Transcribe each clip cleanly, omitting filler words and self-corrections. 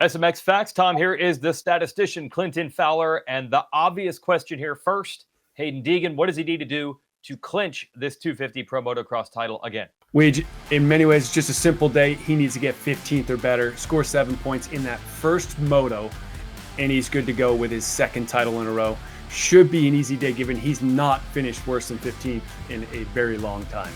SMX Facts. Tom here is the statistician, Clinton Fowler. And the obvious question here first, Hayden Deegan, what does he need to do to clinch this 250 Pro Motocross title again? Wage, in many ways, it's just a simple day. He needs to get 15th or better, score 7 points in that first moto, and he's good to go with his second title in a row. Should be an easy day given he's not finished worse than 15th in a very long time.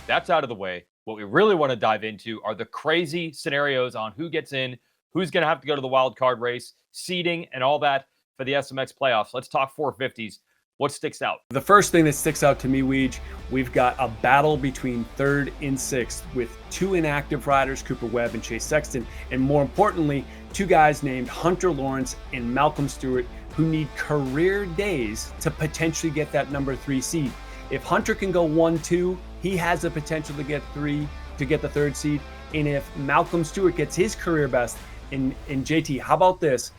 That's out of the way. What we really want to dive into are the crazy scenarios on who gets in, who's going to have to go to the wild card race, seeding, and all that for the SMX playoffs. Let's talk 450s. What sticks out? The first thing that sticks out to me, Weege, we've got a battle between 3rd and 6th with 2 inactive riders, Cooper Webb and Chase Sexton, and more importantly, 2 guys named Hunter Lawrence and Malcolm Stewart who need career days to potentially get that number 3 seed. If Hunter can go 1-2, he has the potential to get the 3rd seed. And if Malcolm Stewart gets his career best, in JT, how about this?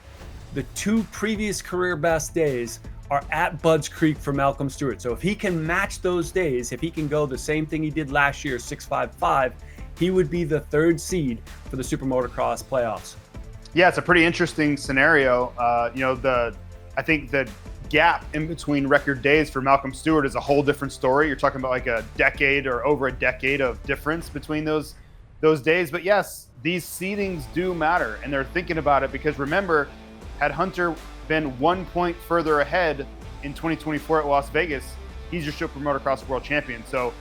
The 2 previous career best days are at Budds Creek for Malcolm Stewart. So if he can match those days, if he can go the same thing he did last year, 6.55, he would be the 3rd seed for the Super Motocross playoffs. Yeah, it's a pretty interesting scenario. I think the gap in between record days for Malcolm Stewart is a whole different story. You're talking about like a decade or over a decade of difference between those days. But yes, these seedings do matter, and they're thinking about it because remember, had Hunter been 1 point further ahead in 2024 at Las Vegas, he's your Super Motocross World Champion. So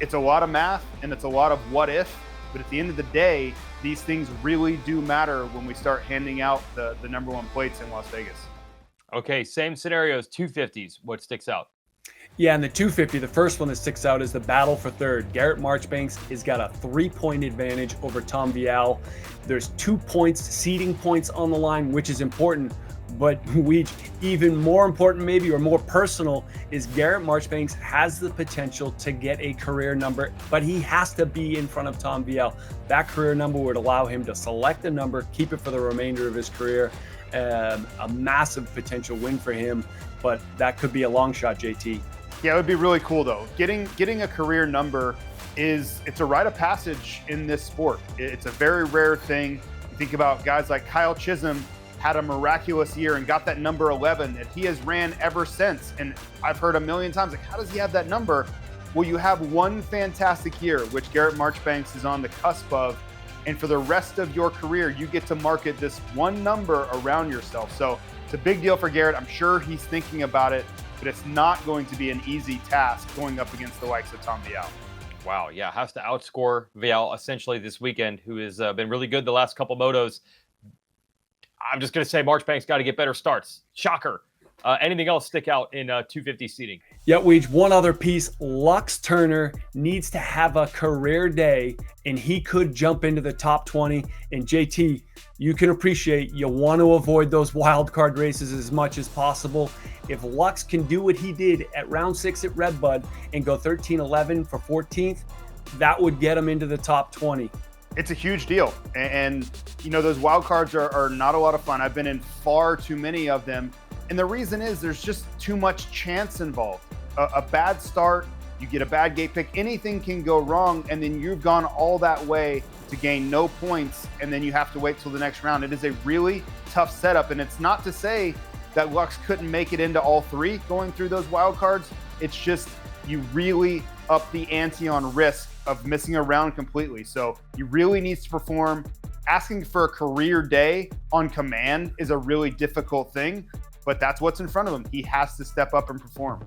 it's a lot of math and it's a lot of what if, but at the end of the day, these things really do matter when we start handing out the number 1 plates in Las Vegas. Okay, same scenarios, 250s. What sticks out? Yeah, in the 250, the first one that sticks out is the battle for 3rd. Garrett Marchbanks has got a 3-point advantage over Tom Vial. There's 2 points, seeding points on the line, which is important. But even more important maybe, or more personal, is Garrett Marchbanks has the potential to get a career number, but he has to be in front of Tom Vial. That career number would allow him to select a number, keep it for the remainder of his career. A massive potential win for him, but that could be a long shot, JT. Yeah, it would be really cool though. Getting a career number it's a rite of passage in this sport. It's a very rare thing. You think about guys like Kyle Chisholm had a miraculous year and got that number 11, and he has ran ever since. And I've heard a million times, like, how does he have that number? Well, you have one fantastic year, which Garrett Marchbanks is on the cusp of, and for the rest of your career, you get to market this one number around yourself. So it's a big deal for Garrett. I'm sure he's thinking about it, but it's not going to be an easy task going up against the likes of Tom Vial. Wow, yeah, has to outscore Vial essentially this weekend, who has been really good the last couple motos. I'm just going to say Marchbanks got to get better starts. Shocker. Anything else stick out in 250 seating? Yeah, Weege, one other piece. Lux Turner needs to have a career day, and he could jump into the top 20. And JT, you can appreciate you want to avoid those wild card races as much as possible. If Lux can do what he did at round 6 at Redbud and go 13-11 for 14th, that would get him into the top 20. It's a huge deal. And you know, those wild cards are not a lot of fun. I've been in far too many of them. And the reason is there's just too much chance involved. A bad start, you get a bad gate pick, anything can go wrong, and then you've gone all that way to gain no points, and then you have to wait till the next round. It is a really tough setup, and it's not to say that Lux couldn't make it into all 3 going through those wild cards. It's just you really up the ante on risk of missing a round completely. So he really needs to perform. Asking for a career day on command is a really difficult thing, but that's what's in front of him. He has to step up and perform.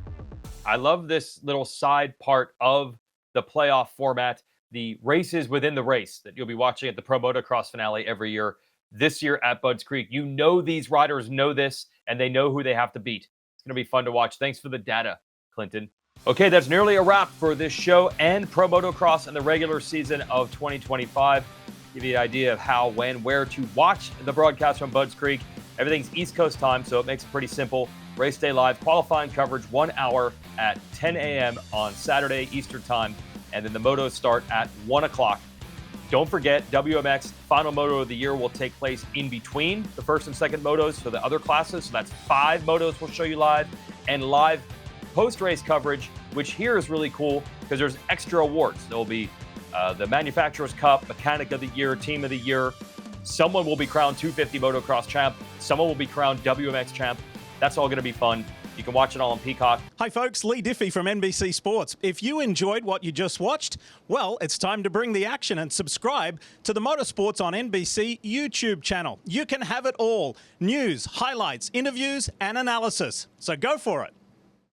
I love this little side part of the playoff format, the races within the race that you'll be watching at the Pro Motocross finale every year. This year at Budds Creek, you know these riders know this, and they know who they have to beat. It's going to be fun to watch. Thanks for the data, Clinton. Okay, that's nearly a wrap for this show and Pro Motocross in the regular season of 2025. Give you an idea of how, when, where to watch the broadcast from Budds Creek. Everything's East Coast time, so it makes it pretty simple. Race day live, qualifying coverage 1 hour at 10 a.m. on Saturday Eastern time, and then the motos start at 1 o'clock. Don't forget, WMX Final Moto of the Year will take place in between the first and second motos for the other classes. So that's 5 motos we'll show you live, and live post-race coverage, which here is really cool because there's extra awards. There will be the Manufacturer's Cup, Mechanic of the Year, Team of the Year, Someone will be crowned 250 motocross champ. Someone will be crowned WMX champ. That's all going to be fun. You can watch it all on Peacock. Hi folks, Lee Diffie from NBC Sports. If you enjoyed what you just watched, well, it's time to bring the action and subscribe to the Motorsports on NBC YouTube channel. You can have it all. News, highlights, interviews, and analysis. So go for it.